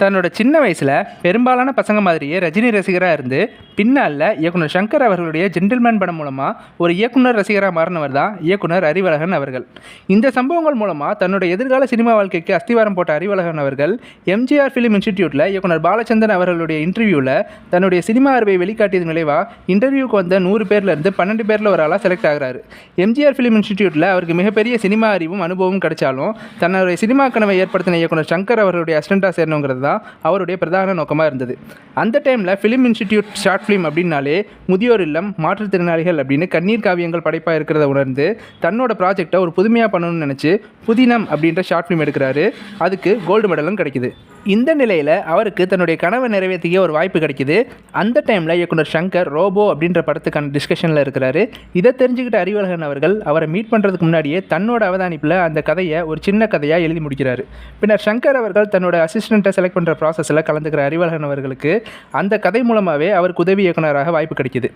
தன்னோட சின்ன வயசில் பெரும்பாலான பசங்க மாதிரியே ரஜினி ரசிகராக இருந்து பின்னால் இயக்குனர் சங்கர் அவர்களுடைய ஜென்டில்மேன் படம் மூலமாக ஒரு இயக்குனர் ரசிகராக மாறினவர் தான் இயக்குனர் அறிவழகன் அவர்கள். இந்த சம்பவங்கள் மூலமாக தன்னோட எதிர்கால சினிமா வாழ்க்கைக்கு அஸ்திவாரம் போட்ட அறிவழகன் அவர்கள் எம்ஜிஆர் ஃபிலிம் இன்ஸ்டிடியூட்டில் இயக்குனர் பாலச்சந்திரன் அவர்களுடைய இன்டர்வியூவில் தன்னுடைய சினிமா அறிவை வெளிக்காட்டியது விளைவாக இன்டர்வியூக்கு வந்த 100 பேர்லேருந்து 12 பேரில் ஒரு ஆளாக செலக்ட் ஆகிறாரு. எம்ஜிஆர் ஃபிலிம் இன்ஸ்டிடியூட்டில் அவருக்கு மிகப்பெரிய சினிமா அறிவும் அனுபவமும் கிடைச்சாலும் தன்னுடைய சினிமா கனவை ஏற்படுத்தின இயக்குனர் சங்கர் அவர்களுடைய அசிஸ்டண்டாக சேரணுங்கிறது தான் அவருடைய பிரதான நோக்கமாக இருந்தது. அந்த டைமில் ஃபிலிம் இன்ஸ்டிடியூட் ஷார்ட் ஃபிலிம் அப்படின்னாலே முதியோர் இல்லம், மாற்றுத்திறனாளிகள் அப்படின்னு கண்ணீர் காவியங்கள் படைப்பாக இருக்கிறத உணர்ந்து தன்னோட ப்ராஜெக்டை ஒரு புதுமையாக பண்ணணும்னு நினச்சி புதினம் அப்படின்ற ஷார்ட் ஃபிலிம் எடுக்கிறாரு. அதுக்கு கோல்டு மெடலும் கிடைக்குது. இந்த நிலையில் அவருக்கு தன்னுடைய கனவை நிறைவேற்றிய ஒரு வாய்ப்பு கிடைக்கிது. அந்த டைமில் இயக்குனர் சங்கர் ரோபோ அப்படின்ற படத்துக்கான டிஸ்கஷனில் இருக்கிறாரு. இதை தெரிஞ்சுக்கிட்ட அறிவழகன் அவர்கள் அவரை மீட் பண்ணுறதுக்கு முன்னாடியே தன்னோட அவதானிப்பில் அந்த கதையை ஒரு சின்ன கதையாக எழுதி முடிக்கிறாரு. பின்னர் சங்கர் அவர்கள் தன்னோட அசிஸ்டண்ட்டை செலக்ட் பண்ணுற ப்ராசஸில் கலந்துக்கிற அறிவழகன் அவர்களுக்கு அந்த கதை மூலமாகவே அவருக்கு உதவி இயக்குனராக வாய்ப்பு கிடைக்கிது.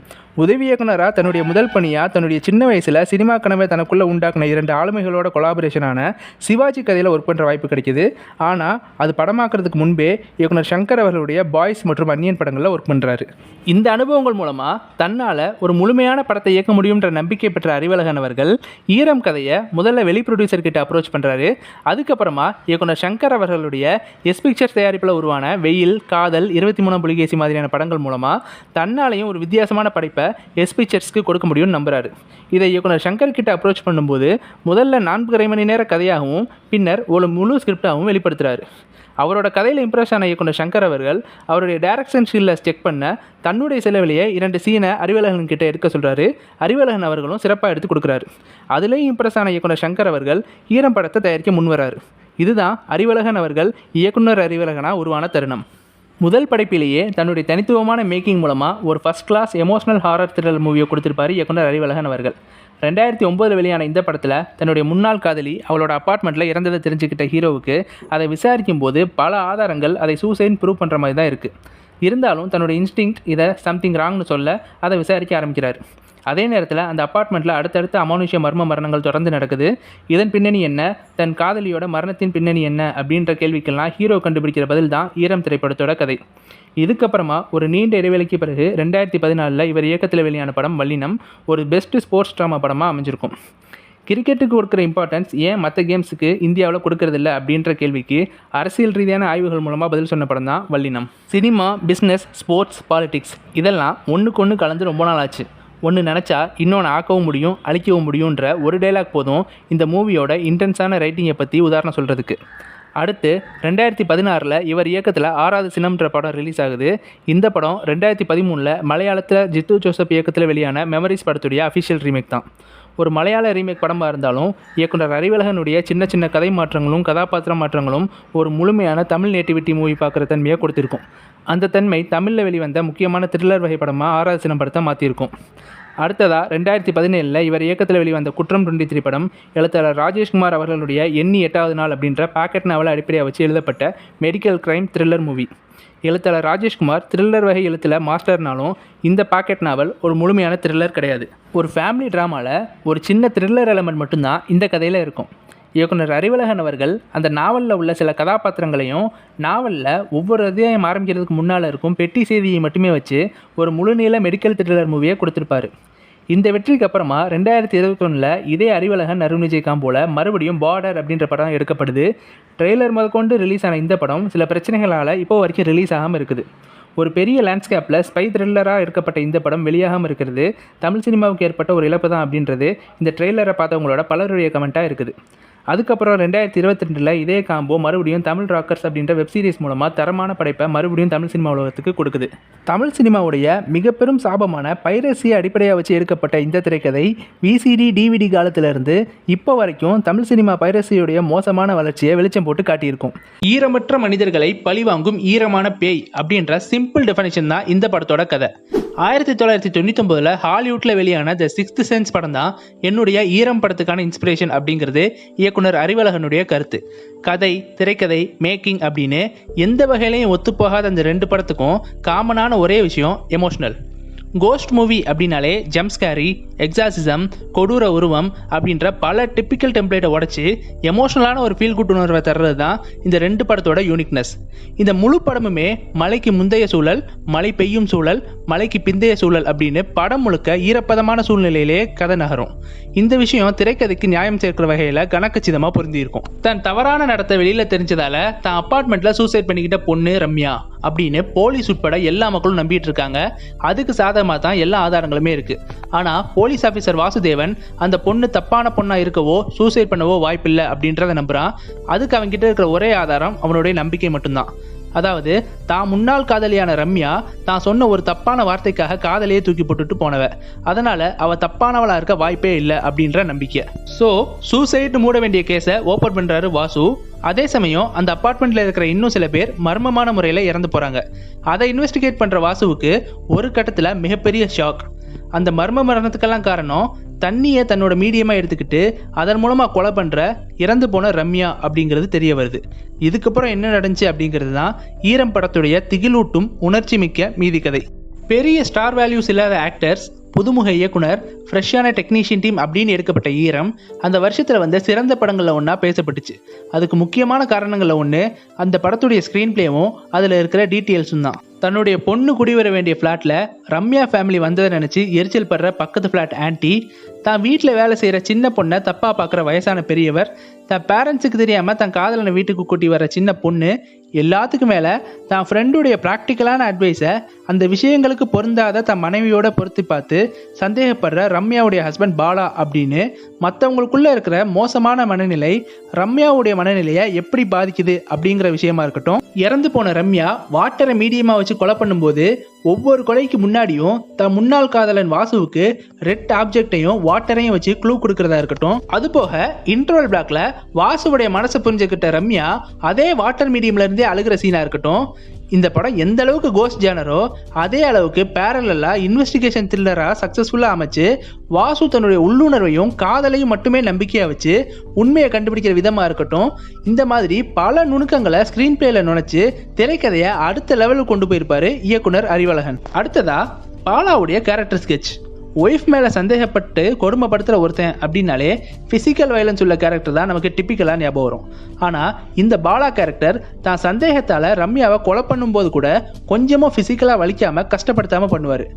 உதவி இயக்குனராக தன்னுடைய முதல் பணியாக தன்னுடைய சின்ன வயசில் சினிமா கனவை தனக்குள்ளே உண்டாக்குன 2 ஆளுமைகளோட கொலாபரேஷனான சிவாஜி கதையில் ஒர்க் பண்ணுற வாய்ப்பு கிடைக்கிது. ஆனால் அது படமாக்கிறதுக்கு முன்பே இயக்குனர் சங்கர் அவர்களுடைய பாய்ஸ் மற்றும் அந்நியன் படங்களில் ஒர்க் பண்ணுறாரு. இந்த அனுபவங்கள் மூலமாக தன்னால் ஒரு முழுமையான படத்தை இயக்க முடியுன்ற நம்பிக்கை பெற்ற அறிவழகன் அவர்கள் ஈரம் கதையை முதல்ல வெளி ப்ரொடியூசர் கிட்ட அப்ரோச் பண்ணுறாரு. அதுக்கப்புறமா இயக்குனர் சங்கர் அவர்களுடைய எஸ் பிக்சர்ஸ் தயாரிப்பில் உருவான வெயில், காதல், 23 புலிகேசி மாதிரியான படங்கள் மூலமாக தன்னாலையும் ஒரு வித்தியாசமான படைப்பை எஸ் பிக்சர்ஸ்க்கு கொடுக்க முடியும்னு நம்புறாரு. இதை இயக்குனர் சங்கர் கிட்ட அப்ரோச் பண்ணும்போது முதல்ல 4.5 மணி நேர கதையாகவும் பின்னர் ஒரு முழு ஸ்கிரிப்டாகவும் வெளிப்படுத்துகிறாரு. அவரோட கதையில் இம்ப்ரெஸ் ஆன இயக்குனர் சங்கர் அவர்கள் அவருடைய டைரக்ஷன் ஸ்கில்லை செக் பண்ண தன்னுடைய செலவிலேயே 2 சீனை அறிவழகன் கிட்ட எடுக்க சொல்கிறாரு. அறிவழகன் அவர்களும் சிறப்பாக எடுத்து கொடுக்குறாரு. அதுலேயும் இம்ப்ரெஸ் ஆன இயக்குனர் சங்கர் அவர்கள் ஈரம் படத்தை தயாரிக்க முன்வராரு. இதுதான் அறிவழகன் அவர்கள் இயக்குனர் அறிவழகனாக உருவான தருணம். முதல் படைப்பிலேயே தன்னுடைய தனித்துவமான மேக்கிங் மூலமாக ஒரு first class emotional horror thriller மூவியை கொடுத்திருப்பார் இயக்குனர் அறிவழகன் அவர்கள். 2009 வெளியான இந்த படத்தில் தன்னுடைய முன்னாள் காதலி அவளோட அப்பார்ட்மெண்ட்டில் இறந்ததை தெரிஞ்சுக்கிட்ட ஹீரோவுக்கு அதை விசாரிக்கும் போது பல ஆதாரங்கள் அதை சூசைட் ப்ரூவ் பண்ணுற மாதிரி தான் இருக்குது. இருந்தாலும் தன்னுடைய இன்ஸ்டிங்க்ட் இதை சம்திங் ராங்னு சொல்ல அதை விசாரிக்க ஆரம்பிக்கிறார். அதே நேரத்தில் அந்த அப்பார்ட்மெண்ட்டில் அடுத்தடுத்த அமானுஷ்ய மர்ம மரணங்கள் தொடர்ந்து நடக்குது. இதன் பின்னணி என்ன, தன் காதலியோட மரணத்தின் பின்னணி என்ன அப்படின்ற கேள்விக்கெல்லாம் ஹீரோ கண்டுபிடிக்கிற பதில் தான் ஈரம் திரைப்படத்தோட கதை. இதுக்கப்புறமா ஒரு நீண்ட இடைவெளிக்கு பிறகு 2014 இவர் இயக்கத்தில் வெளியான படம் வல்லினம் ஒரு பெஸ்ட் ஸ்போர்ட்ஸ் ட்ராமா படமாக அமைஞ்சிருக்கும். கிரிக்கெட்டுக்கு கொடுக்குற இம்பார்ட்டன்ஸ் ஏன் மற்ற கேம்ஸுக்கு இந்தியாவில் கொடுக்கறதில்ல அப்படின்ற கேள்விக்கு அரசியல் ரீதியான ஆய்வுகள் மூலமாக பதில் சொன்ன படம் தான் வல்லினம். சினிமா, பிஸ்னஸ், ஸ்போர்ட்ஸ், பாலிடிக்ஸ் இதெல்லாம் ஒன்றுக்கு ஒன்று கலந்து ரொம்ப நாள் ஆச்சு. ஒன்று நினச்சா இன்னொன்று ஆக்கவும் முடியும், அழிக்கவும் முடியுன்ற ஒரு டைலாக் போதும் இந்த மூவியோட இன்டென்ஸான ரைட்டிங்கை பற்றி உதாரணம் சொல்கிறதுக்கு. அடுத்து 2016 இவர் இயக்கத்தில் 6வது சினம்ன்ற படம் ரிலீஸ் ஆகுது. இந்த படம் 2013 மலையாளத்தில் ஜித்து ஜோசப் இயக்கத்தில் வெளியான மெமரிஸ் படத்துடைய அஃபிஷியல் ரீமேக் தான். ஒரு மலையாள ரீமேக் படமாக இருந்தாலும் இயக்குனர் அறிவழகனுடைய சின்ன சின்ன கதை மாற்றங்களும் கதாபாத்திர மாற்றங்களும் ஒரு முழுமையான தமிழ் நேட்டிவிட்டி மூவி பார்க்குற தன்மையை கொடுத்துருக்கும். அந்த தன்மை தமிழில் வெளிவந்த முக்கியமான த்ரில்லர் வகை படமாக 6வது சினம் படத்தை மாற்றிருக்கும். அடுத்ததாக 2017 இவர் இயக்கத்தில் வெளிவந்த குற்றம் 23 படம் எழுத்தாளர் ராஜேஷ்குமார் அவர்களுடைய எண்ணி 8வது நாள் அப்படின்ற பாக்கெட் நாவலை அடிப்படையாக வச்சு எழுதப்பட்ட மெடிக்கல் கிரைம் த்ரில்லர் மூவி. எழுத்தாளர் ராஜேஷ்குமார் த்ரில்லர் வகை எழுத்தில் மாஸ்டர்னாலும் இந்த பாக்கெட் நாவல் ஒரு முழுமையான த்ரில்லர் கிடையாது. ஒரு ஃபேமிலி ட்ராமாவில் ஒரு சின்ன த்ரில்லர் எலமெண்ட் மட்டும்தான் இந்த கதையில் இருக்கும். இயக்குனர் அறிவழகன் அவர்கள் அந்த நாவலில் உள்ள சில கதாபாத்திரங்களையும் நாவலில் ஒவ்வொரு அத்தியாயம் ஆரம்பிக்கிறதுக்கு முன்னால் இருக்கும் பெட்டி செய்தியை மட்டுமே வச்சு ஒரு முழுநீள மெடிக்கல் த்ரில்லர் மூவியை கொடுத்துருப்பாரு. இந்த வெற்றிக்கு அப்புறமா 2021 இதே அறிவழகன் அருண் விஜய் காம்போல மறுபடியும் பார்டர் அப்படின்ற படம் எடுக்கப்படுது. ட்ரெய்லர் முதற்கொண்டு ரிலீஸ் ஆன இந்த படம் சில பிரச்சனைகளால் இப்போ வரைக்கும் ரிலீஸ் ஆகாமல் இருக்குது. ஒரு பெரிய லேண்ட்ஸ்கேப்பில் ஸ்பை த்ரில்லராக இருக்கப்பட்ட இந்த படம் வெளியாகாமல் இருக்கிறது தமிழ் சினிமாவுக்கு ஏற்பட்ட ஒரு இழப்பு தான் அப்படின்றது இந்த ட்ரெய்லரை பார்த்தவங்களோட பலருடைய கமெண்ட்டாக இருக்குது. அதுக்கப்புறம் 2022 இதே காம்போ மறுபடியும் தமிழ் ராக்கர்ஸ் அப்படின்ற வெப் சீரிஸ் மூலமாக தரமான படைப்பை மறுபடியும் தமிழ் சினிமா உலகத்துக்கு கொடுக்குது. தமிழ் சினிமாவுடைய மிக பெரும் சாபமான பைரசியை அடிப்படையாக வச்சு எடுக்கப்பட்ட இந்த திரைக்கதை விசிடி, டிவிடி காலத்திலிருந்து இப்போ வரைக்கும் தமிழ் சினிமா பைரசியுடைய மோசமான வளர்ச்சியை வெளிச்சம் போட்டு காட்டியிருக்கும். ஈரமற்ற மனிதர்களை பழிவாங்கும் ஈரமான பேய் அப்படின்ற சிம்பிள் டெஃபினேஷன் தான் இந்த படத்தோட கதை. 1999 ஹாலிவுட்டில் வெளியான த சிக்ஸ்த் சென்ஸ் படம் தான் என்னுடைய ஈரம் படத்துக்கான இன்ஸ்பிரேஷன் அப்படிங்கிறது இயக்குனர் அறிவழகனுடைய கருத்து. கதை, திரைக்கதை, மேக்கிங் அப்படின்னு எந்த வகையிலையும் ஒத்துப்போகாத அந்த 2 படத்துக்கும் காமனான ஒரே விஷயம் எமோஷனல். கோஸ்ட் மூவி அப்படின்னாலே ஜம்ப்ஸ்கேரி, எக்ஸாசிசம், கொடூர உருவம் அப்படின்ற பல டிப்பிக்கல் டெம்ப்ளேட்டை உடைச்சு எமோஷனலான ஒரு ஃபீல் குட் உணர்வை தர்றது தான் இந்த 2 படத்தோட யூனிக்னஸ். இந்த முழு படமுமே மழைக்கு முந்தைய சூழல், மழை பெய்யும் சூழல், மழைக்கு பிந்தைய சூழல் அப்படின்னு படம் முழுக்க ஈரப்பதமான சூழ்நிலையிலே கதை நகரும். இந்த விஷயம் திரைக்கதைக்கு நியாயம் சேர்க்கிற வகையில் கணக்கச்சிதமாக பொருந்தியிருக்கும். தன் தவறான நடத்தை வெளியில் தெரிஞ்சதால தான் அப்பார்ட்மெண்ட்ல சூசைட் பண்ணிக்கிட்ட பொண்ணு ரம்யா அப்படின்னு போலீஸ் உட்பட எல்லா மக்களும் நம்பிட்டு இருக்காங்க. அதுக்கு சாதகமாக தான் எல்லா ஆதாரங்களுமே இருக்கு. ஆனால் போலீஸ் ஆஃபீஸர் வாசுதேவன் அந்த பொண்ணு தப்பான பொண்ணா இருக்கவோ சூசைட் பண்ணவோ வாய்ப்பில்லை அப்படின்றத நம்புறான். அதுக்கு அவன்கிட்ட இருக்கிற ஒரே ஆதாரம் அவனுடைய நம்பிக்கை மட்டும்தான். அதாவது தான் முன்னாள் காதலியான ரம்யா தான் சொன்ன ஒரு தப்பான வார்த்தைக்காக காதலையே தூக்கி போட்டுட்டு போனவ, அதனால அவ தப்பானவளா இருக்க வாய்ப்பே இல்லை அப்படின்ற நம்பிக்கை. ஸோ சூசைட் மூட வேண்டிய கேஸை ஓப்பன் பண்றாரு வாசு. அதே சமயம் அந்த அப்பார்ட்மெண்ட்ல இருக்கிற இன்னும் சில பேர் மர்மமான முறையில் இறந்து போறாங்க. அதை இன்வெஸ்டிகேட் பண்ற வாசுவுக்கு ஒரு கட்டத்தில் மிகப்பெரிய ஷாக். அந்த மர்ம மரணத்துக்கெல்லாம் காரணம் தண்ணியை தன்னோட மீடியமாக எடுத்துக்கிட்டு அதன் மூலமாக கொலை பண்ணுற இறந்து போன ரம்யா அப்படிங்கிறது தெரிய வருது. இதுக்கப்புறம் என்ன நடந்துச்சு அப்படிங்கிறது தான் ஈரம் படத்துடைய திகிலூட்டும் உணர்ச்சி மிக்க மீதி கதை. பெரிய ஸ்டார் வேல்யூஸ் இல்லாத ஆக்டர்ஸ், புதுமுக இயக்குனர், ஃப்ரெஷ்ஷான டெக்னீஷியன் டீம் அப்படின்னு எடுக்கப்பட்ட ஈரம் அந்த வருஷத்தில் வந்த சிறந்த படங்களில் ஒன்றா பேசப்பட்டுச்சு. அதுக்கு முக்கியமான காரணங்களில் ஒன்று அந்த படத்துடைய ஸ்க்ரீன் பிளேவும் அதில் இருக்கிற டீட்டெயில்ஸும் தான். தன்னுடைய பொண்ணு குடிவர வேண்டிய ஃப்ளாட்டில் ரம்யா ஃபேமிலி வந்ததை நினச்சி எரிச்சல் படுற பக்கத்து ஃப்ளாட் ஆன்ட்டி, தான் வீட்டில் வேலை செய்கிற சின்ன பொண்ணை தப்பாக பார்க்குற வயசான பெரியவர், தன் பேரண்ட்ஸுக்கு தெரியாமல் தன் காதலனை வீட்டுக்கு கூட்டி வர சின்ன பொண்ணு, எல்லாத்துக்கும் மேலே தான் ஃப்ரெண்டுடைய ப்ராக்டிக்கலான அட்வைஸை அந்த விஷயங்களுக்கு பொருந்தாத தன் மனைவியோட பொருத்தி பார்த்து சந்தேகப்படுற ரம்யாவுடைய ஹஸ்பண்ட் பாலா அப்படின்னு மற்றவங்களுக்குள்ளே இருக்கிற மோசமான மனநிலை ரம்யாவுடைய மனநிலையை எப்படி பாதிக்குது அப்படிங்கிற விஷயமா இருக்கட்டும். இறந்து போன ரம்யா வாட்டரை மீடியமாக வச்சு கொலை பண்ணும்போது ஒவ்வொரு கொலைக்கு முன்னாடியும் தன் முன்னாள் காதலன் வாசுவுக்கு ரெட் ஆப்ஜெக்டையும் வாட்டரையும் வச்சு க்ளூ கொடுக்கறதா இருக்கட்டும். அது போக இன்ட்ரோல் பிளாக்ல வாசுவுடைய மனசை புரிஞ்சுக்கிட்ட ரம்யா அதே வாட்டர் மீடியம்ல இருந்தே அழுகிற சீனா இருக்கட்டும். இந்த படம் எந்த அளவுக்கு கோஸ்ட் ஜானரோ அதே அளவுக்கு பேரலா இன்வெஸ்டிகேஷன் த்ரில்லரா சக்சஸ்ஃபுல்லா அமைச்சு வாசு தன்னுடைய உள்ளுணர்வையும் காதலையும் மட்டுமே நம்பிக்கையா வச்சு உண்மையை கண்டுபிடிக்கிற விதமா இருக்கட்டும். இந்த மாதிரி பல நுணுக்கங்களை ஸ்கிரீன் பிளேல நுழைச்சு திரைக்கதையை அடுத்த லெவலுக்கு கொண்டு போயிருப்பாரு இயக்குனர் அறிவழகன். அடுத்ததா பாலாவுடைய கேரக்டர் ஸ்கெட்ச். ஒய்ஃப் மேலே சந்தேகப்பட்டு கொடுமைப்படுத்துகிற ஒருத்தன் அப்படின்னாலே ஃபிசிக்கல் வயலன்ஸ் உள்ள கேரக்டர் தான் நமக்கு டிப்பிக்கலாக ஞாபகம் வரும். ஆனால் இந்த பாலா கேரக்டர் தான் சந்தேகத்தால் ரம்யாவை கொலை பண்ணும்போது கூட கொஞ்சமாக ஃபிசிக்கலாக வலிக்காமல் கஷ்டப்படுத்தாமல் பண்ணுவார்.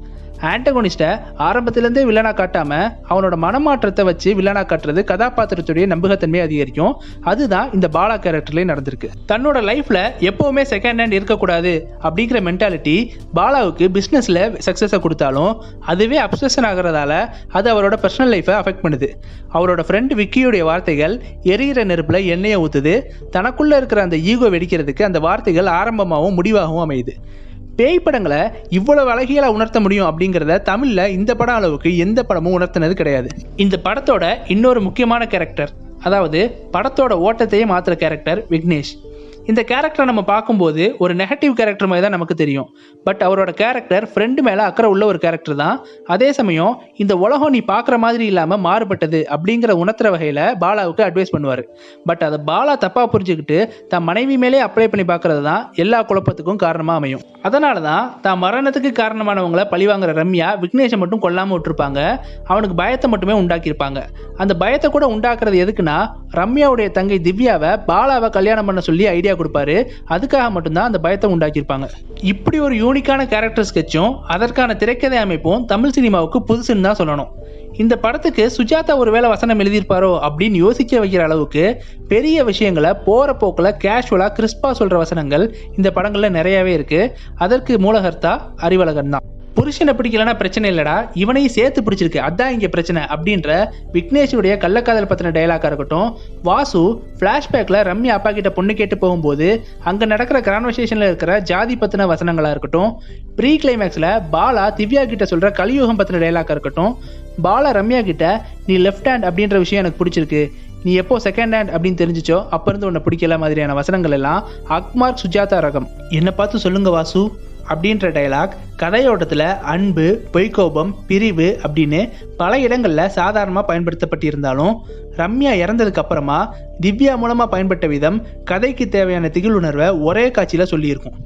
ஆண்டகோனிஸ்ட்டை ஆரம்பத்திலேருந்தே வில்லனா காட்டாமல் அவனோட மனமாற்றத்தை வச்சு வில்லனா காட்டுறது கதாபாத்திரத்துடைய நம்பகத்தன்மையை அதிகரிக்கும். அதுதான் இந்த பாலா கேரக்டர்லேயே நடந்திருக்கு. தன்னோட லைஃப்பில் எப்போவுமே செகண்ட் ஹேண்ட் இருக்கக்கூடாது அப்படிங்கிற மென்டாலிட்டி பாலாவுக்கு பிஸ்னஸில் சக்ஸஸை கொடுத்தாலும் அதுவே அப்சஷன் ஆகிறதால அது அவரோட பர்சனல் லைஃப்பை அஃபெக்ட் பண்ணுது. அவரோட ஃப்ரெண்ட் விக்கியோடைய வார்த்தைகள் எரிகிற நெருப்பில் எண்ணெயை ஊற்றுது. தனக்குள்ளே இருக்கிற அந்த ஈகோ வெடிக்கிறதுக்கு அந்த வார்த்தைகள் ஆரம்பமாகவும் முடிவாகவும் அமையுது. பேய் படங்களை இவ்வளவு அழகியலாக உணர்த்த முடியும் அப்படிங்கிறத தமிழில் இந்த படம் அளவுக்கு எந்த படமும் உணர்த்தினது கிடையாது. இந்த படத்தோட இன்னொரு முக்கியமான கேரக்டர், அதாவது படத்தோட ஓட்டத்தையே மாற்றுற கேரக்டர் விக்னேஷ். இந்த கேரக்டரை நம்ம பார்க்கும்போது ஒரு நெகட்டிவ் கேரக்டர் மாதிரி தான் நமக்கு தெரியும். பட் அவரோட கேரக்டர் ஃப்ரெண்டு மேலே அக்கறை உள்ள ஒரு கேரக்டர் தான். அதே சமயம் இந்த உலகம் நீ பார்க்குற மாதிரி இல்லாமல் மாறுபட்டது அப்படிங்கிற உணர்த்துற வகையில் பாலாவுக்கு அட்வைஸ் பண்ணுவார். பட் அதை பாலா தப்பாக புரிஞ்சுக்கிட்டு தன் மனைவி மேலே அப்ளை பண்ணி பார்க்கறது தான் எல்லா குழப்பத்துக்கும் காரணமாக அமையும். அதனால தான் தான் மரணத்துக்கு காரணமானவங்களை பழிவாங்கிற ரம்யா விக்னேஷை மட்டும் கொல்லாமல் விட்டுருப்பாங்க. அவனுக்கு பயத்தை மட்டுமே உண்டாக்கியிருப்பாங்க. அந்த பயத்தை கூட உண்டாக்குறது எதுக்குன்னா ரம்யாவுடைய தங்கை திவ்யாவை பாலாவை கல்யாணம் பண்ண சொல்லி ஐடியா கொடுப்பாரு. அதுக்காக மட்டும்தான் அந்த பயத்தை உண்டாக்கியிருப்பாங்க. இப்படி ஒரு யூனிக்கான கேரக்டர் ஸ்கெட்சும் அதற்கான திரைக்கதை அமைப்பும் தமிழ் சினிமாவுக்கு புதுசுன்னு தான் சொல்லணும். இந்த படத்துக்கு சுஜாதா ஒருவேளை வசனம் எழுதியிருப்பாரோ அப்படின்னு யோசிக்க வைக்கிற அளவுக்கு பெரிய விஷயங்களை போகிற போக்கில் கேஷுவலாக கிறிஸ்பாக சொல்கிற வசனங்கள் இந்த படங்களில் நிறையாவே இருக்குது. அதற்கு மூலகர்த்தா அறிவழகன் தான். புருஷனை பிடிக்கலன்னா பிரச்சனை இல்லடா, இவனையும் சேர்த்து பிடிச்சிருக்கு, அதான் இங்கே பிரச்சனை அப்படின்ற விக்னேஷுடைய கள்ளக்காதல் பற்றின டைலாக்காக இருக்கட்டும். வாசு ஃப்ளாஷ்பேக்கில் ரம்யா அப்பா கிட்ட பொண்ணு கேட்டு போகும்போது அங்கே நடக்கிற கான்வர்சேஷனில் இருக்கிற ஜாதி பற்றின வசனங்களாக இருக்கட்டும். ப்ரீ கிளைமேக்ஸில் பாலா திவ்யா கிட்ட சொல்கிற கலியுகம் பற்றின டைலாக்காக இருக்கட்டும். பாலா ரம்யா கிட்ட நீ லெஃப்ட் ஹேண்ட் அப்படின்ற விஷயம் எனக்கு பிடிச்சிருக்கு, நீ எப்போ செகண்ட் ஹேண்ட் அப்படின்னு தெரிஞ்சிச்சோ அப்போ இருந்து உன்னை பிடிக்கல மாதிரியான வசனங்கள் எல்லாம் அக்மார்க் சுஜாதா ரகம். என்னை பார்த்து சொல்லுங்க வாசு அப்படின்ற டைலாக் கதையோட்டத்தில் அன்பு, பொய்க்கோபம், பிரிவு அப்படின்னு பல இடங்களில் சாதாரணமாக பயன்படுத்தப்பட்டிருந்தாலும் ரம்யா இறந்ததுக்கு அப்புறமா திவ்யா மூலமாக பயன்பட்ட விதம் கதைக்கு தேவையான திகில் உணர்வை ஒரே காட்சியில் சொல்லியிருக்கும்.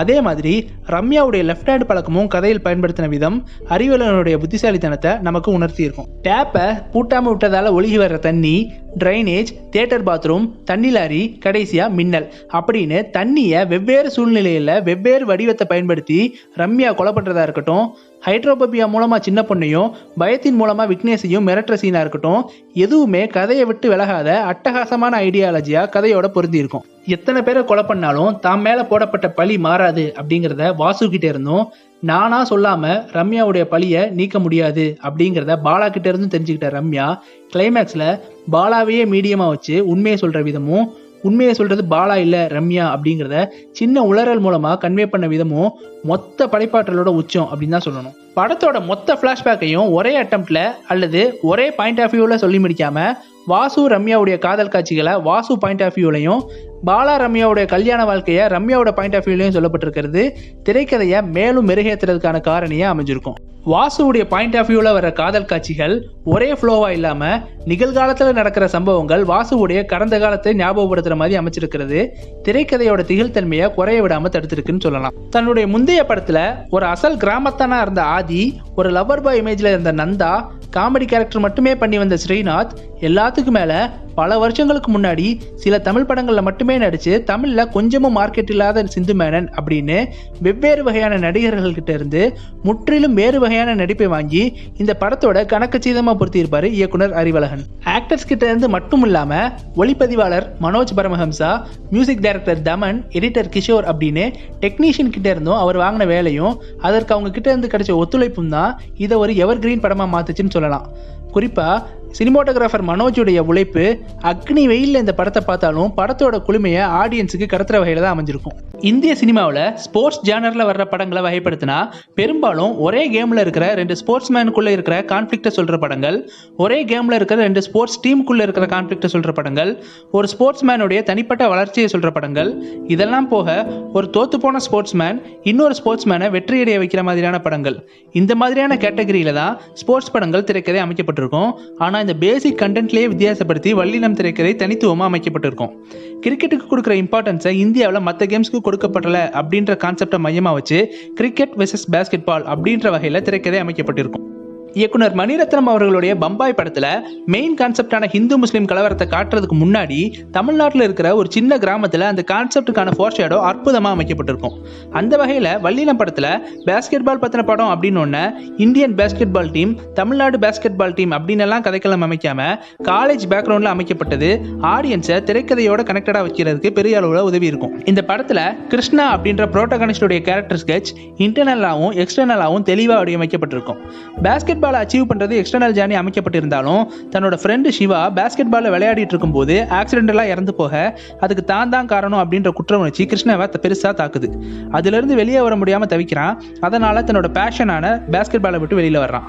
அதே மாதிரி ரம்யாவுடைய லெஃப்ட் ஹேண்ட் பழக்கமும் கதையில் பயன்படுத்தின விதம் அறிவலனுடைய புத்திசாலித்தனத்தை நமக்கு உணர்த்தியிருக்கும். டேப்பை பூட்டாமல் விட்டதால் ஒழுகி வர்ற தண்ணி, ட்ரைனேஜ், தியேட்டர் பாத்ரூம், தண்ணி லாரி, கடைசியாக மின்னல் அப்படின்னு தண்ணியை வெவ்வேறு சூழ்நிலையில் வெவ்வேறு வடிவத்தை பயன்படுத்தி ரம்யா கொலை பண்ணுறதா இருக்கட்டும், ஹைட்ரோபோபியா மூலமாக சின்ன பொண்ணையும் பயத்தின் மூலமாக விக்னேஷையும் மிரட்டுற சீனாக இருக்கட்டும், எதுவுமே கதையை விட்டு விலகாத அட்டகாசமான ஐடியாலஜியாக கதையோட பொருந்தி இருக்கும். எத்தனை பேரை கொலை பண்ணாலும் தாம் மேலே போடப்பட்ட பழி மாறாது அப்படிங்கிறத வாசுகிட்ட இருந்தும், நானா சொல்லாம ரம்யாவுடைய பழியை நீக்க முடியாது அப்படிங்கிறத பாலா கிட்ட இருந்தும் தெரிஞ்சுக்கிட்ட ரம்யா கிளைமேக்ஸ்ல பாலாவையே மீடியமா வச்சு உண்மையை சொல்ற விதமும், உண்மையை சொல்றது பாலா இல்ல ரம்யா அப்படிங்கிறத சின்ன உளறல் மூலமா கன்வே பண்ண விதமும் மொத்த படைப்பாற்றலோட உச்சம் அப்படின்னு தான் சொல்லணும். படத்தோட மொத்த பிளாஷ்பேக்கையும் ஒரே அட்டம்ப்ட்ல அல்லது ஒரே பாயிண்ட் ஆஃப் வியூல சொல்லி முடிக்காம வாசு ரம்யாவுடைய காதல் காட்சிகளை வாசு பாயிண்ட் ஆஃப் வியூலையும், பாலா ரம்யாவுடைய கல்யாண வாழ்க்கையை ரம்யாவோட பாயிண்ட் ஆஃப் வியூலையும் சொல்லப்பட்டிருக்கிறது திரைக்கதையை மேலும் மெருகேற்றுறதுக்கான காரணியாக அமைஞ்சிருக்கும். வாசுவுடைய பாயிண்ட் ஆஃப் வியூவில் வர காதல் காட்சிகள் ஒரே ஃப்ளோவாக இல்லாமல் நிகழ்காலத்தில் நடக்கிற சம்பவங்கள் வாசுவுடைய கடந்த காலத்தை ஞாபகப்படுத்துகிற மாதிரி அமைச்சிருக்கிறது திரைக்கதையோட திகழ்த்தன்மையை குறைய விடாமல் தடுத்திருக்குன்னு சொல்லலாம். தன்னுடைய முந்தைய படத்தில் ஒரு அசல் கிராமத்தானா இருந்த ஆதி, ஒரு லவர் பாய் இமேஜில் இருந்த நந்தா, காமெடி கேரக்டர் மட்டுமே பண்ணி வந்த ஸ்ரீநாத், எல்லாத்துக்கும் மேலே பல வருஷங்களுக்கு முன்னாடி சில தமிழ் படங்களில் மட்டுமே நடித்து தமிழில் கொஞ்சமும் மார்க்கெட் இல்லாத சிந்து மேனன் அப்படின்னு வெவ்வேறு வகையான நடிகர்கள்கிட்ட இருந்து முற்றிலும் வேறு வகையான நடிப்பை வாங்கி இந்த படத்தோட கணக்கச்சிதமாக பொருத்தியிருப்பார் இயக்குனர் அறிவழகன். ஆக்டர்ஸ் கிட்ட இருந்து மட்டும் இல்லாமல் ஒளிப்பதிவாளர் Manoj Paramahamsa, music director Thaman, editor Kishore அப்படின்னு டெக்னீஷியன் கிட்ட இருந்தும் அவர் வாங்கின வேலையும் அதற்கு அவங்க கிட்ட இருந்து கிடைச்ச ஒத்துழைப்பும் தான் இதை ஒரு எவர் கிரீன் படமாக மாத்துச்சுன்னு சொல்லலாம். குறிப்பாக சினிமாட்டோகிராஃபர் மனோஜுடைய உழைப்பு அக்னி வெயிலில் இந்த படத்தை பார்த்தாலும் படத்தோட குளுமையை ஆடியன்ஸுக்கு கடத்துற வகையில் தான் அமைஞ்சிருக்கும். இந்திய சினிமாவில் ஸ்போர்ட்ஸ் ஜானரில் வர்ற படங்களை வகைப்படுத்தினா பெரும்பாலும் ஒரே கேமில் இருக்கிற ரெண்டு ஸ்போர்ட்ஸ் மேனுக்குள்ளே இருக்கிற கான்ஃப்ளிக்டை சொல்கிற படங்கள், ஒரே கேமில் இருக்கிற ரெண்டு ஸ்போர்ட்ஸ் டீமுக்குள்ளே இருக்கிற கான்ஃப்ளிக்டை சொல்கிற படங்கள், ஒரு ஸ்போர்ட்ஸ் மேனுடைய தனிப்பட்ட வளர்ச்சியை சொல்கிற படங்கள், இதெல்லாம் போக ஒரு தோத்து போன ஸ்போர்ட்ஸ் மேன் இன்னொரு ஸ்போர்ட்ஸ் மேனை வெற்றியடைய வைக்கிற மாதிரியான படங்கள், இந்த மாதிரியான கேட்டகரியில தான் ஸ்போர்ட்ஸ் படங்கள் திரைக்கதை அமைக்கப்பட்டிருக்கும். ஆனால் இந்த பேசிக் கண்டென்ட்லேயே வித்தியாசப்படுத்தி வல்லினம் திரைக்கதை தனித்துவமாக அமைக்கப்பட்டிருக்கும். கிரிக்கெட்டுக்கு கொடுக்குற இம்பார்ட்டன்ஸை இந்தியாவில் மற்ற கேம்ஸ்க்கு கொடுக்கப்படலை அப்படின்ற கான்செப்டை மையமாக வச்சு கிரிக்கெட் வெர்சஸ் பேஸ்கெட் பால் அப்படின்ற வகையில் திரைக்கதை அமைக்கப்பட்டிருக்கும். இயக்குனர் மணிரத்னம் அவர்களுடைய பம்பாய் படத்தில் மெயின் கான்செப்டான ஹிந்து முஸ்லீம் கலவரத்தை காட்டுறதுக்கு முன்னாடி தமிழ்நாட்டில் இருக்கிற ஒரு சின்ன கிராமத்தில் அந்த கான்செப்டுக்கான ஃபோர்ஷேடோ அற்புதமாக அமைக்கப்பட்டிருக்கும். அந்த வகையில் வல்லினம் படத்தில் பேஸ்கெட் பால் பற்றின படம் அப்படின்னு ஒன்று Indian basketball team, Tamil Nadu basketball team அப்படின்னு எல்லாம் கதைக்களம் அமைக்காம காலேஜ் பேக்ரவுண்டில் அமைக்கப்பட்டது ஆடியன்ஸை திரைக்கதையோட கனெக்டடாக வைக்கிறதுக்கு பெரிய அளவில் உதவி இருக்கும். இந்த படத்தில் கிருஷ்ணா அப்படின்ற புரோட்டகனிஸ்டுடைய கேரக்டர் ஸ்கெட்ச் இன்டர்னலாகவும் எக்ஸ்டர்னலாகவும் தெளிவாக வடிவமைக்கப்பட்டிருக்கும். பேஸ்கெட் பால் அச்சீவ் பண்றது எக்ஸ்டர்னல் ஜேர்னி அமைக்கப்பட்டிருந்தாலும் தன்னோட ஃப்ரெண்டு சிவா பேஸ்கெட் பால் விளையாடிட்டு இருக்கும் போது ஆக்சிடென்டலா இறந்து போக அதுக்கு தான் காரணம் அப்படின்ற குற்ற உணர்ச்சி கிருஷ்ணாவை பெருசா தாக்குது. அதுல இருந்து வெளியே வர முடியாம தவிக்கிறான். அதனால தன்னோட பேஷனான பேஸ்கெட் பாலை விட்டு வெளியில வர்றான்.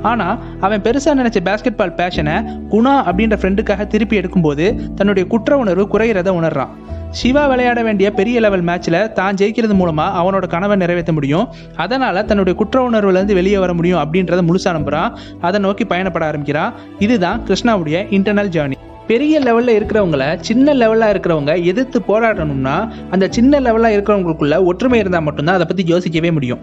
ஆனா அவன் பெருசா நினைச்ச பேஸ்கெட் பால் பேஷனை குணா அப்படின்ற ஃப்ரெண்டுக்காக திருப்பி எடுக்கும்போது தன்னுடைய குற்ற உணர்வு குறையிறத உணர்றான். சிவா விளையாட வேண்டிய பெரிய லெவல் மேட்ச்ல தான் ஜெயிக்கிறது மூலமா அவனோட கனவை நிறைவேற்ற முடியும். அதனால தன்னுடைய குற்ற உணர்வுலேருந்து வெளியே வர முடியும் அப்படின்றத முழுசா நம்புறான். அதை நோக்கி பயணப்பட ஆரம்பிக்கிறான். இதுதான் கிருஷ்ணாவுடைய இன்டர்னல் ஜேர்னி. பெரிய லெவலில் இருக்கிறவங்கள சின்ன லெவலில் இருக்கிறவங்க எதிர்த்து போராடணும்னா அந்த சின்ன லெவலில் இருக்கிறவங்களுக்குள்ள ஒற்றுமை இருந்தால் மட்டும்தான் அதை பற்றி யோசிக்கவே முடியும்.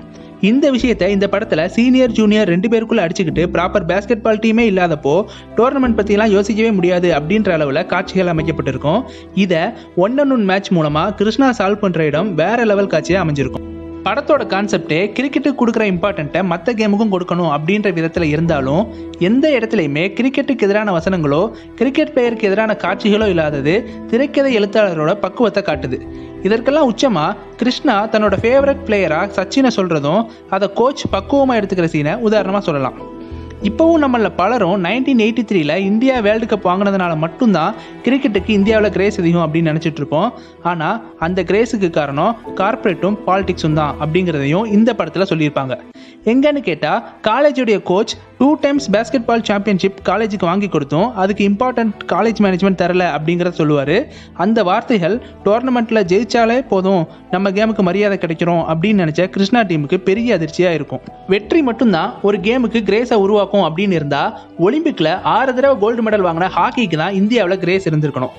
இந்த விஷயத்தை இந்த படத்தில் சீனியர் ஜூனியர் 2 பேருக்குள்ளே அடிச்சுக்கிட்டு ப்ராப்பர் பேஸ்கெட் பால் டீமே இல்லாதப்போ டோர்னமெண்ட் பற்றிலாம் யோசிக்கவே முடியாது அப்படின்ற அளவில் காட்சிகள் அமைக்கப்பட்டிருக்கும். இதை 1-on-1 மேட்ச் மூலமாக கிருஷ்ணா சால்வ் பண்ணுற இடம் வேற லெவல் காட்சியாக அமைஞ்சிருக்கும். படத்தோட கான்செப்டே கிரிக்கெட்டுக்கு கொடுக்குற இம்பார்ட்டண்ட்டை மற்ற கேமுக்கும் கொடுக்கணும் அப்படின்ற விதத்தில் இருந்தாலும் எந்த இடத்துலையுமே கிரிக்கெட்டுக்கு எதிரான வசனங்களோ கிரிக்கெட் பிளேயருக்கு எதிரான காட்சிகளோ இல்லாதது திரைக்கதை எழுத்தாளரோட பக்குவத்தை காட்டுது. இதற்கெல்லாம் உச்சமாக கிருஷ்ணா தன்னோட ஃபேவரட் பிளேயராக சச்சினை சொல்கிறதும் அதை கோச் பக்குவமாக எடுத்துக்கிற சீனை உதாரணமாக சொல்லலாம். இப்போவும் நம்மள பலரும் 1983 இந்தியா வேர்ல்டு கப் வாங்கினதுனால மட்டும்தான் கிரிக்கெட்டுக்கு இந்தியாவில் கிரேஸ் அதிகம் அப்படின்னு நினச்சிட்டு இருப்போம். ஆனால் அந்த கிரேஸுக்கு காரணம் கார்பரேட்டும் பாலிடிக்ஸும் தான் அப்படிங்கிறதையும் இந்த படத்தில் சொல்லியிருப்பாங்க. எங்கன்னு கேட்டால் காலேஜுடைய coach 2 times basketball championship காலேஜுக்கு வாங்கி கொடுத்தோம், அதுக்கு இம்பார்ட்டன்ட் காலேஜ் மேனேஜ்மெண்ட் தரல அப்படிங்கிறத சொல்லுவார். அந்த வார்த்தைகள் டோர்னமெண்ட்டில் ஜெயிச்சாலே போதும் நம்ம கேமுக்கு மரியாதை கிடைக்கிறோம் அப்படின்னு நினச்ச கிருஷ்ணா டீமுக்கு பெரிய அதிர்ச்சியாக இருக்கும். வெற்றி மட்டும்தான் ஒரு கேமுக்கு கிரேஸை உருவாக்கும் அப்படின்னு இருந்தால் ஒலிம்பிக்கில் 6 தடவை கோல்டு மெடல் வாங்கின ஹாக்கிக்கு தான் இந்தியாவில் கிரேஸ் இருந்திருக்கணும்.